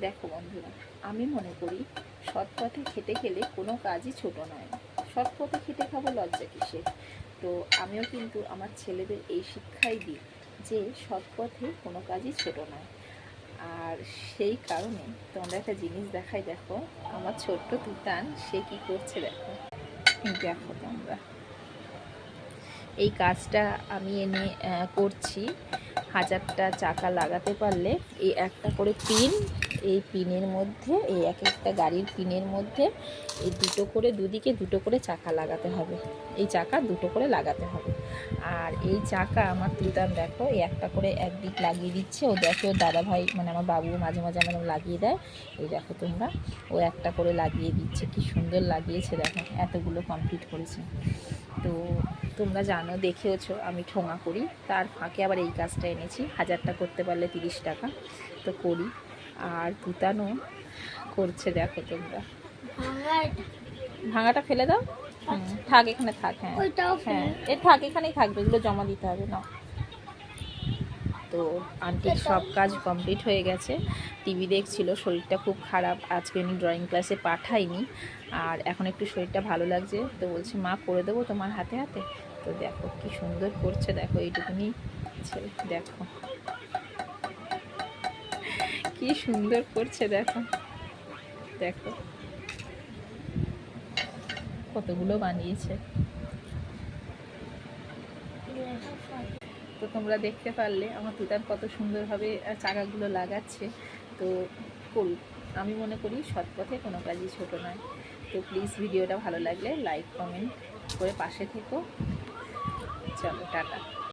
দেখো বন্ধুরা, আমি মনে করি সৎ পথে খেতে গেলে কোনো কাজই ছোট নয়। সৎ পথে খেতে খাবো, লজ্জা কিসের? তো আমিও কিন্তু আমার ছেলেদের এই শিক্ষাই দিই যে সৎ পথে কোনো কাজই ছোট নয়। আর সেই কারণে তোমরা একটা জিনিস দেখাই, দেখো আমার ছোট্ট তুতান সে কি করছে। দেখো দেখো তোমরা, এই কাজটা আমি এনে করছি। 1000টা চাকা লাগাতে পারলে এই একটা করে পিন, এই পিনের মধ্যে, এই এক একটা গাড়ির পিনের মধ্যে এই দুটো করে, দুদিকে দুটো করে চাকা লাগাতে হবে। এই চাকা দুটো করে লাগাতে হবে। আর এই চাকা আমার তুতান দেখো এই একটা করে একদিক লাগিয়ে দিচ্ছে। ও দেখো দাদাভাই মানে আমার বাবু মাঝে মাঝে আমার লাগিয়ে দেয়। এই দেখো তোমরা, ও একটা করে লাগিয়ে দিচ্ছে, কি সুন্দর লাগিয়েছে। দেখো এতগুলো কমপ্লিট করেছে। তো তোমরা জানো, দেখেওছো আমি ঠোঙা করি, তার ফাঁকে আবার এই কাজটা এনেছি। 1000টা করতে পারলে 30 টাকা, তো করি। আর তুতানো করছে, দেখো তোমরা। ভাঙাটা ফেলে দাও। থাক এখানে থাক। হ্যাঁ হ্যাঁ, এ থাক, এখানেই থাকবে, এগুলো জমা দিতে হবে না। তো আন্টির সব কাজ কমপ্লিট হয়ে গেছে। টিভি দেখছিল, শরীরটা খুব খারাপ, আজকে উনি ড্রয়িং ক্লাসে পাঠাইনি। আর এখন একটু শরীরটা ভালো লাগছে, তো বলছে মা করে দেবো তোমার হাতে হাতে। তো দেখো কি সুন্দর করছে, দেখো এইটুকুনি ছেলে, দেখো কি সুন্দর করছে। দেখো দেখো কতগুলো বানিয়েছে। তো তোমরা দেখতে পারলে আমার তুতান কত সুন্দরভাবে চাকাগুলো লাগাচ্ছে। তো করুক, আমি মনে করি সৎ পথে কোনো কাজই ছোট নয়। তো প্লিজ ভিডিওটা ভালো লাগলে লাইক কমেন্ট করে পাশে থেকো। চলো টাটা।